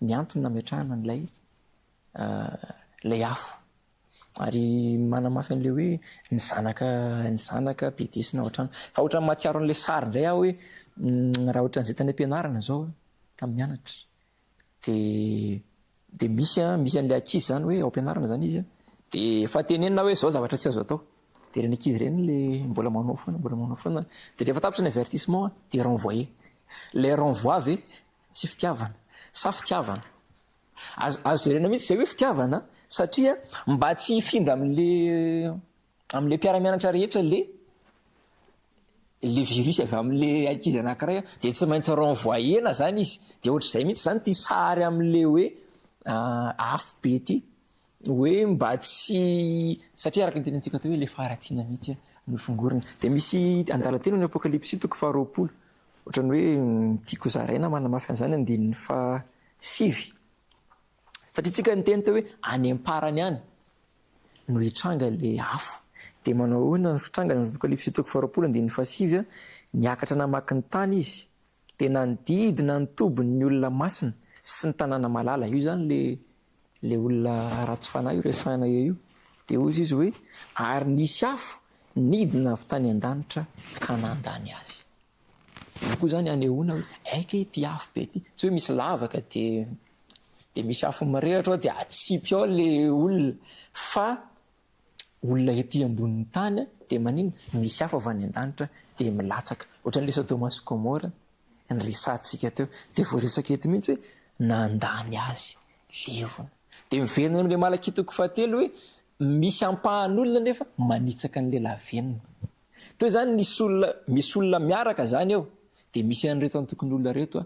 ny antony nametrahana n'ilay afo ary manamafy an'ilay hoe ny zanaka be desina ao an-trano fa ohatrany mahatsiaro an'ilay sary indray aho hoe raha ohatran'izay tany am-pianarana zao tamin'ny anatra dia misy an'ilay ankizy zany hoe ao am-pianarana zany izy dia fa tenenina hoe zao zavatra tsy azo atao dia ireny ankizy ireny le mbola manao foana dia rehefa tapitra ny avertissement dia renvoyer le renvoi ve tsy fitiavana sa fitiavana azo jerena mihitsy izay hoe fitiavana satria mba tsy hifindra amin'le mpiara-mianatra rehetra le virus avy amin'le ankizy anankiray dia tsy maintsy renvoyena zany izy dia ohatr'izay mihitsy zany ty sary amin'le hoe afo be ty hoe mba tsy satria araka ny tenentsika teo hoe le faharatsiana mihitsy no fongorana. Dia misy andalateny ny apokalipsy 20 ohatrany hoe tiako zaraina manamafy an'izany 9 satria tsika ny teny teo hoe any am-parany any no hitranga le afo dia manao hoana ny fitrangana ny apokalipsy 20 niakatra namaky ny tany izy dia nanodidina ny tobony ny olona masina sy ny tanàna malala. Io zany le olona ratsy fanahy io resahana io dia ozy izy hoe ary nisy afo nidina avy tany an-danitra ka nandany azy. Koa zany anehoana hoe aika ity afo be ty tsy hoe misy lavaka dia misy afo mirehatra dia atsipy ao le olona fa olona ety ambonin'ny tany dia manino misy afo avy any an-danitra dia milatsaka ohatran'ilay Sodoma sy Gomora ny resantsika teo dia voaresaka eto mihitsy hoe nandany azy levona dia miverina amin'ilay malakitoko 7 hoe misy ampahan'olona nefa manitsaka n'ilay lavenina toy zany misy olona miaraka zany eo dia misy an'reto antokony olona reto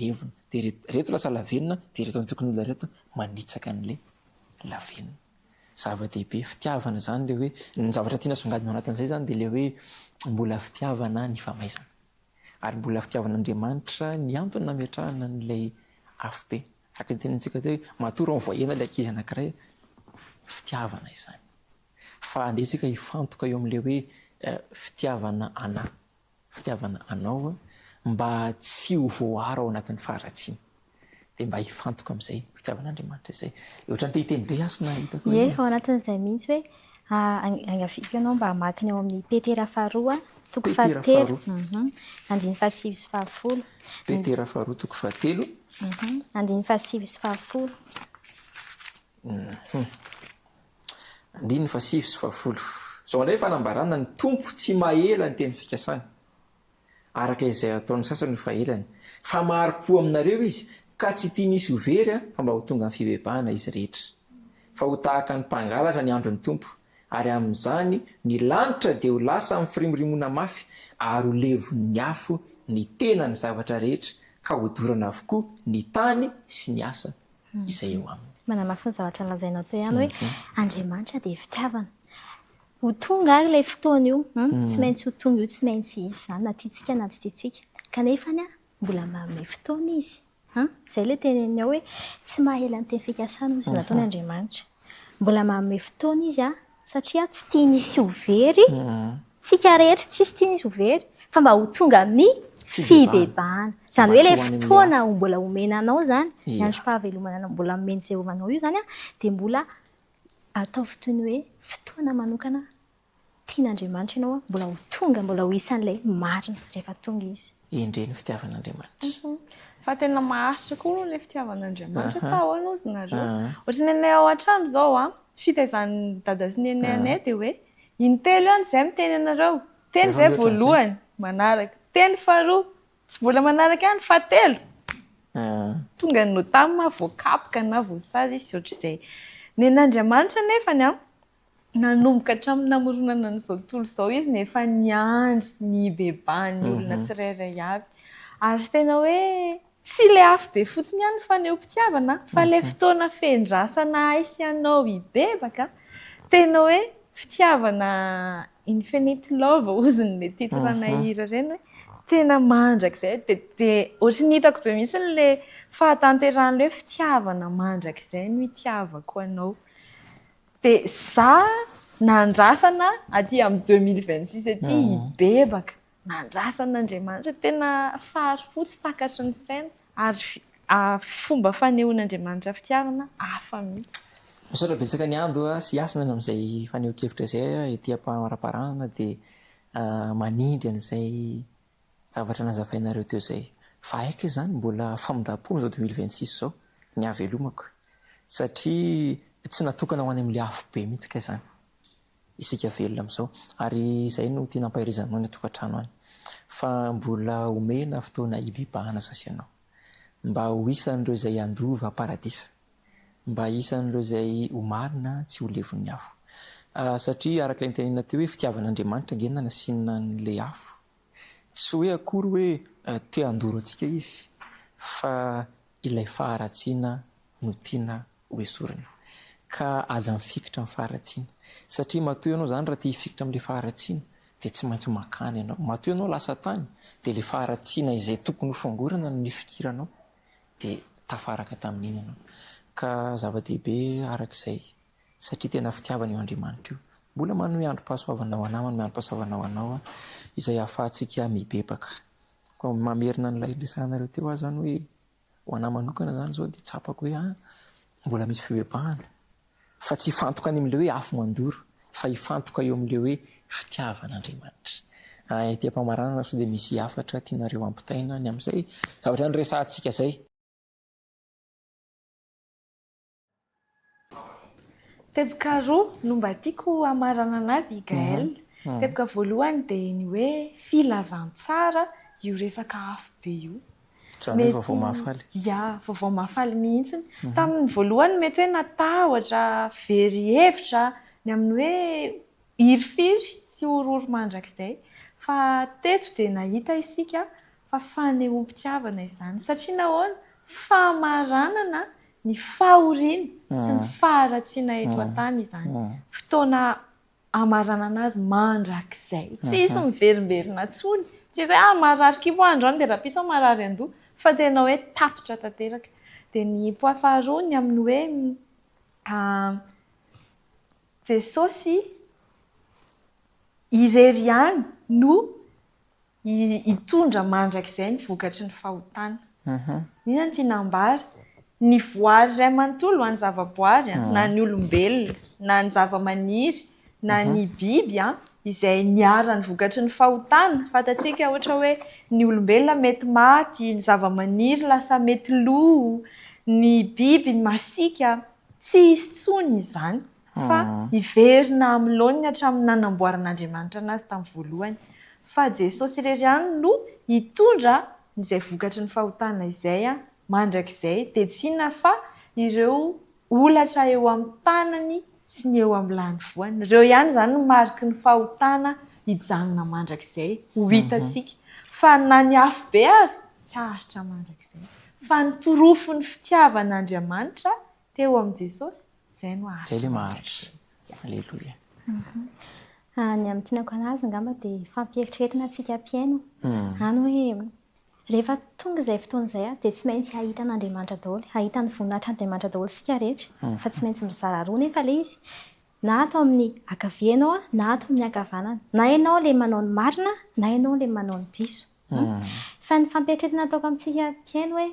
levona dia reto lasa lavenina dia reto antokony olona reto manitsaka n'ilay lavenina. Zava-dehibe fitiavana zany le hoe ny zavatra tiana songadina anatin'izay zany dia le hoe mbola fitiavana ny famaizana ary mbola fitiavan'Andriamanitra ny antony nametrahana n'ilay afo be araka ny tenentsika teo hoe matory renvoyena ilay ankizy anankiray fitiavana izany fa andesika hifantoka eo amin'ilay hoe fitiavana anahy, fitiavana anao mba tsy ho voaro ao anatin'ny faharatsiana. Dia mba hifantoka amin'izay fitiavan'Andriamanitra izay. Ohatran'ny te-hiteny be asina hitako. Ao anatin'izay mihitsy hoe angafika ianao mba hamakiny ao amin'ny Petera faharoa toko fahatelo. Andiny fahasivy sy fahafolo. Petera faharoa toko fahatelo. Andiny fahasivy sy fahafolo. Andiny fahasivy sy fahafolo. Zao indray fanambarana ny tompo tsy mahela ny teny fikasany. Araka izay ataon'ny sasany ho fahelany. Fa mahari-po aminareo izy ka tsy tia nisy ho very fa mba ho tonga amin'ny fibebahana izy rehetra. Fa ho tahaka ny mpangalatra ny andron'ny tompo. Ary amin'izany ny lanitra dia ho lasa amin'ny firimorimoana mafy ary ho levon'ny afo ny tena ny zavatra rehetra ka ho dorana avokoa ny tany sy ny asa izay eo aminy. Manamafy ny zavatra lazainao teo ihany hoe Andriamanitra dia fitiavana. Ho tonga ary ilay fotoana io, tsy maintsy ho tonga io, tsy maintsy izy izany na tiantsika na tsy tiantsika. Kanefany mbola manome fotoana izy. Izay ilay teneniny ao hoe tsy mahela ny teny fikasana izy nataon'ny Andriamanitra. Mbola manome fotoana izy satria tsy tia nisy ho very, tsika rehetra tsisy tia nisy ho very, fa mba ho tonga amin'ny fibebahana. Izany hoe ilay fotoana mbola omenanao izany, ny androm-pahavelomana mbola omeny Jehovanao io izany dia mbola ataovy toy ny hoe fotoana manokana tian'Andriamanitra ianao mbola ho tonga, mbola ho isan'ilay marina rehefa tonga izy. Indray ny fitiavan'Andriamanitra. Fa tena maharitra koa ilay fitiavan'Andriamanitra sa ahoana ozy nareo? Ohatran'ny nenay ao an-trano izao fitaizan'ny dada sy nenay anay dia hoe intelo ihany izay miteny anareo. Teny izay voalohany manaraka, teny faharoa tsy mbola manaraka ihany fahatelo. Tonga ny notamy voakapoka na voasazy izy ohatr'izay. Nen'Andriamanitra nefany nanomboka hatramin'ny namoronana an'izao tontolo izao izy nefa niandry ny bebahan'ny olona tsirairay avy. Ary tena hoe tsy ilay afo be fotsiny ihany faneho-pitiavana fa ilay fotoana fendrasana aisy ianao hibebaka. Tena hoe fitiavana infinite love ozin'ilay titrana hira ireny hoe tena mandrakizay. Dia ohatran'ny hitako be mihitsy ilay fahatanteran'ilay fitiavana mandrakizay no hitiavako anao. Dia izaho nandrasana aty amin'ny 2026 aty hibebaka. Nandrasan'Andriamanitra tena faharipo tsy takatry ny saina ary fomba fanehoan'Andriamanitra fitiavana hafa mihitsy. Misaotra betsaka ny ando sy asina amin'izay faneho-kevitra izay etỳ am-paraparanana dia manindry an'izay zavatra nazavainareo teo izay. Fa aika izany mbola famondaam-pony izao 2026 izao ny havelomako satria tsy natokana ho any amin'ilay afo be mihitsy ka izany. Isika velona amin'izao ary izay no tiana hampahirizanao ny atokantrano any. Fa mbola omena fotoana hibebahana sasy ianao. Mba ho isan'ireo izay andova paradisa. Mba isan'ireo izay ho marina tsy ho levon'ny afo. Satria araka ilay nitenenina teo hoe fitiavan'Andriamanitra ngena nasiana an'ilay afo. Tsy hoe akory hoe te handoro antsika izy fa ilay faharatsiana no tiana ho esorina. Ka aza mifikitra amin'ny faharatsiana. Satria matoa ianao izany raha tia hifikitra amin'ilay faharatsiana dia tsy maintsy makany ianao. Matoa ianao lasa tany dia ilay faharatsiana izay tokony ho fongorana no nifikiranao dia tafaraka tamin'iny ianao. Ka zava-dehibe arak'izay satria tena fitiavana io Andriamanitra io. Mbola manome androm-pahasoavana ho anao, manome androm-pahasoavana ho anao izay ahafahantsika mibebaka. Ka mamerina an'ilay resahanareo teo aho izany hoe ho anahy manokana izany izao dia tsapako hoe mbola misy fibebahana. Fa tsy hifantoka any amin'ilay hoe afo mandoro fa hifantoka eo amin'ilay hoe fitiavan'Andriamanitra. Etỳ am-pamaranana sao dia misy hafatra tianareo ampitaina ny amin'izay zavatra ny resahantsika izay. Teboka roa no mba tiako hamarana anazy Gaël. Teboka voalohany dia ny hoe filazantsara io resaka afo be io. Trano vaovao mahafaly. Vaovao mahafaly mihitsy. Tamin'ny voalohany mety hoe natahotra, very hevitra ny amin'ny hoe hirifiry sy hororo mandrakizay. Fa teto dia nahita isika fa fanehoam-pitiavana izany. Satria nahoana famaranana ny fahoriana sy ny faharatsiana eto an-tany izany. Fotoana hamaranana azy mandrakizay. Tsy isy miverimberina intsony. Tsy izy hoe marary kibo androany dia rapitso marary andoha. Fa tena hoe tapitra tanteraka. Dia ny poa faharoa ny amin'ny hoe Jesosy irery ihany no hitondra mandrakizay ny vokatry ny fahotana. Inona ny tianambara? Ny voary iray manontolo ho an'ny zavaboary na ny olombelona na ny zavamaniry na ny biby izay niara ny vokatry ny fahotana. Fatatsika ohatra hoe ny olombelona mety maty, ny zavamaniry lasa mety lo, ny biby ny masika, tsy hisy tsony izany fa hiverina amin'ny laoniny hatramin'ny nanamboaran'Andriamanitra anazy tamin'ny voalohany. Fa Jesosy irery ihany no hitondra izay vokatry ny fahotana izay mandrakizay, dia tsy inona fa ireo olatra eo amin'ny tanany sy ny eo amin'ny lany voany. Ireo ihany izany no mariky ny fahotana hijanona mandrakizay ho hitantsika. Fa na ny afo be ary tsy haharitra mandrakizay. Fa ny porofo ny fitiavan'Andriamanitra teo amin'ny Jesosy, izay no Zay ilay maharitra. Aleloia. Ny amin'ny tinako anazy angamba dia fampieritrretina antsika mpiaino. Any hoe rehefa tonga izay fotoana izay dia tsy maintsy hahita an'Andriamanitra daholo, hahita ny voninahitr'Andriamanitra daholo sika rehetra, fa tsy maintsy mizara roa nefa ilay izy. Na atao amin'ny ankavianao na atao amin'ny ankavanana. Na ianao ilay manao ny marina na ianao ilay manao ny diso. Fa ny fampieritrretina ataoko amintsika mpiaino hoe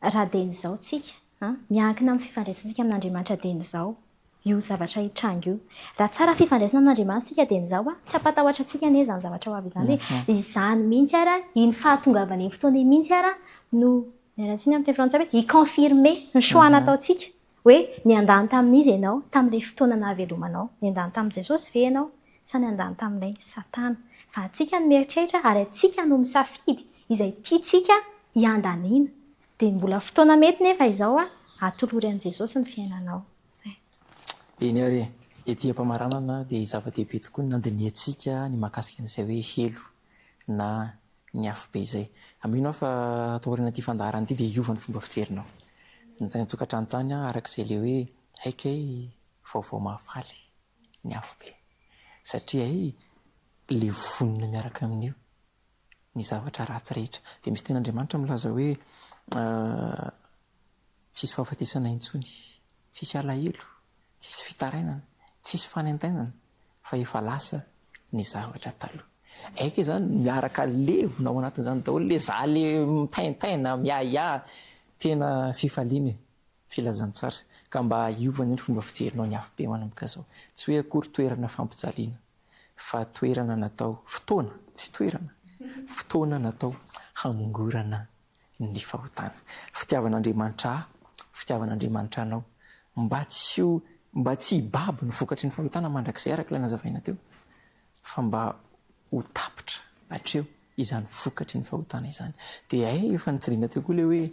raha dian'izao tsika, miankina amin'ny fifandraisantsika amin'Andriamanitra dian'izao io zavatra hitrango io. Raha tsara fifandraisana amin'Andriamanitra sika dian'izao tsy hampatahotra antsika anie izany zavatra ho avy izany. Izany mihitsy ara iny fahatongavana iny fotoana iny mihitsy ara no miaratsiny amin'ny teny frantsay hoe hiconfirmer ny choix nataontsika hoe ny andany tamin'izy ianao tamin'ilay fotoana nahavelomanao. Ny andany tamin'i Jesosy ve ianao sa ny andany tamin'ilay Satana? Fa antsika no mieritreritra ary antsika no misafidy izay tiantsika hiandaniana. Dia mbola fotoana mety nefa izao atolory an'i Jesosy ny fiainanao. Eny ary ety am-pamaranana dia zava-dehibe tokoa ny nandiniantsika ny mahakasika an'izay hoe helo na ny afo be izay. Amino fa atao aoriana ity fandaharana ity dia hiova ny fomba fijerinao. Ny tany tokantrano tany arak'izay ilay hoe haika vaovao mahafaly ny afo be. Satria ilay vonona miaraka amin'io ny zavatra ratsy rehetra. Dia misy ten'Andriamanitra milaza hoe tsisy fahafatesana intsony, tsisy alahelo, tsisy fitarainana, tsisy fanentainana, fa efa lasa ny zavatra taloha. Aika izany miaraka levona ao anatin'izany daholo ilay zaly mitaintaina, miahiahy, tena fifaliana, filazantsara. Ka mba hiovana ny fomba fijerinao ny afo be manomboka izao. Tsy hoe akory toerana fampijaliana, fa toerana natao fotoana, tsy toerana, fotoana natao hamongorana ny fahotana. Fitiavan'Andriamanitra anao mba tsy hibaby ny vokatry ny fahotana mandrakizay araka ilay nazavaina teo, fa mba ho tapitra hatreo izany vokatry ny fahotana izany. Dia efa nitsiriana teo koa ilay hoe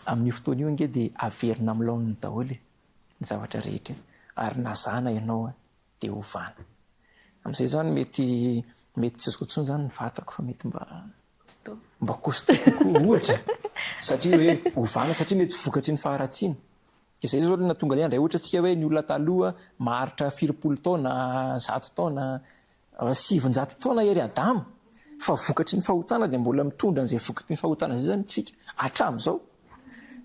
amin'ny fotoana io ange dia averina amin'ny laoniny daholo ny zavatra rehetra ary nazana ianao dia hovana. Amin'izay izany mety tsy azoko intsony izany ny vatako fa mety mba kosto kokoa ohatra, satria hoe hovana satria mety vokatry ny faharatsiana. Izay zao na tonga ilay andray ohatra antsika hoe ny olona taloha maharitra 70 taona, 100 taona, 700 taona ery Adamo, fa vokatry ny fahotana dia mbola mitondra an'izay vokatry ny fahotana izay zany tsika hatramin'izao.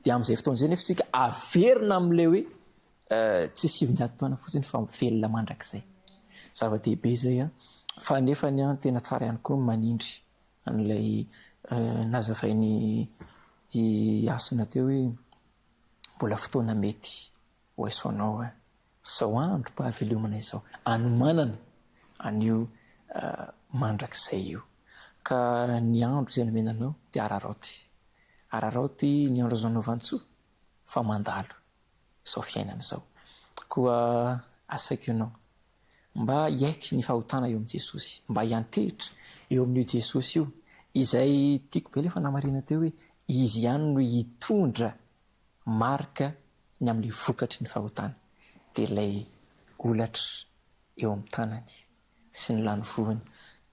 Dia amin'izay fotoana izay nefa tsika averina amin'ilay hoe tsy 700 taona fotsiny fa velona mandrakizay. Zava-dehibe izay fa nefa ny tena tsara ihany koa manindry an'ilay nazavainy Asina teo hoe mbola fotoana mety ho aisoanao sao androm-pahavelomana izao anomanana an'io mandrakizay io. Ka ny andro izay nomenanao dia araraoty ny andro azo anaovantsoa fa mandalo izao fiainana izao. Koa asaiko ianao mba hiaiky ny fahotana eo amin'i Jesosy, mba hiantehitra eo amin'io Jesosy io izay tiako be ilay fanamarina teo hoe izy ihany no hitondra marika ny amin'ny vokatry ny fahotana. Dia ilay olatra eo amin'ny tanany sy ny lany voany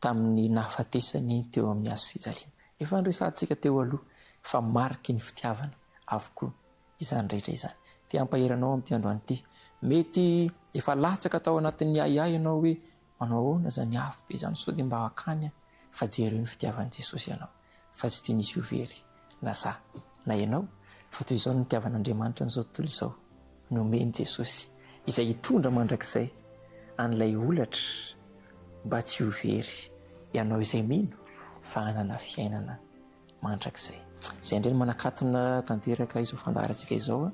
tamin'ny nahafatesany teo amin'ny hazo fijaliana. Efa niresantsika teo aloha fa mariky ny fitiavana avokoa izany rehetra izany. Tia ampaheranao amin'ity androany ity. Mety efa latsaka tao anatin'ny ahiahy ianao hoe manao ahoana izany afo be izany sao dia mba hakany fa jereo ny fitiavan'i Jesosy ianao. Fa tsy tia nisy overy na za na ianao fa toy izao ny tiavan'Andriamanitra n'izao tontolo izao nomeny Jesosy izay hitondra mandrakizay an'ilay olatra mba tsy ho very ianao izay mino fa hanana fiainana mandrakizay. Izay indray no manakatona tanteraka izao fandaharantsika izao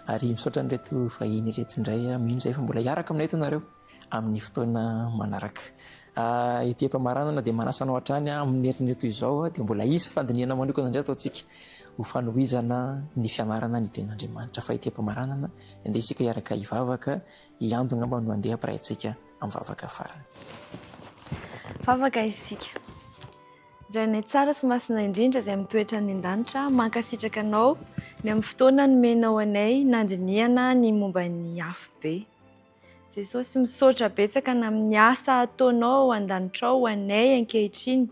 ary misaotra nyreto vahiny reto indray mino izay fa mbola hiaraka aminay eto nareo amin'ny fotoana manaraka. Ity am-pamaranana dia manasana ao hatrany amin'ny herinreto izao dia mbola isy fandiniana manokana indray ataontsika ho fanohizana ny fianarana ny tenin'Andriamanitra. Fa ity am-pamaranana dia andeha isika hiaraka hivavaka hiandona mba no andeha ampiraintsika amin'ny vavaka farany. Vavaka isika. Indray tsara sy masina indrindra izay mitoetra ny an-danitra mankasitraka anao ny amin'ny fotoana nomenao anay nandiniana ny momba ny afo be. Jesosy misaotra betsaka na amin'ny asa ataonao an-danitra ao anay ankehitriny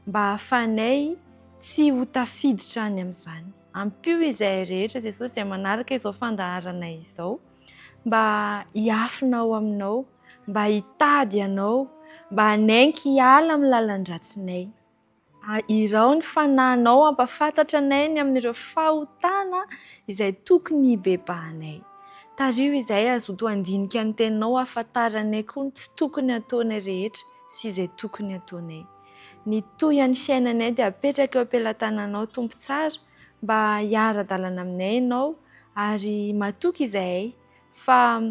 mba hahafanay tsy ho tafiditra any amin'izany. Ampio izay rehetra Jesosy izay manaraka izao fandaharana izao mba hiafinao aminao, mba hitady anao, mba hanenky hiala amin'ny lalan-dratsinay. Irao ny fanahinao ampafantatra anay ny amin'ireo fahotana izay tokony hibebahanay. Tario izay azoto andinika ny teninao ahafantaranay koa ny tsy tokony ataonay rehetra sy izay tokony ataonay. Ny tohan'ny fiainanay dia apetraka eo am-pelatananao Tompo tsara mba hiara-dalana aminay ianao ary matoky izahay fa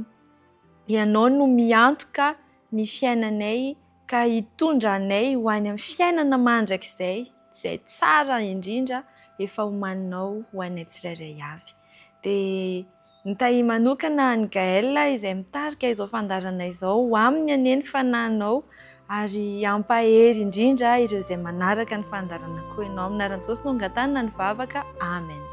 ianao no miantoka ny fiainanay ka hitondra anay ho any amin'ny fiainana mandrakizay izay tsara indrindra efa homaninao ho anay tsirairay avy. Dia nitahy manokana ny Gaël izay mitarika izao fandarana izao ho amin'ny aneny fanahinao ary ampahery indrindra ireo izay manaraka ny fandarana koa ianao. Amin'ny anaran'i Jesosy no angatana ny vavaka. Amen.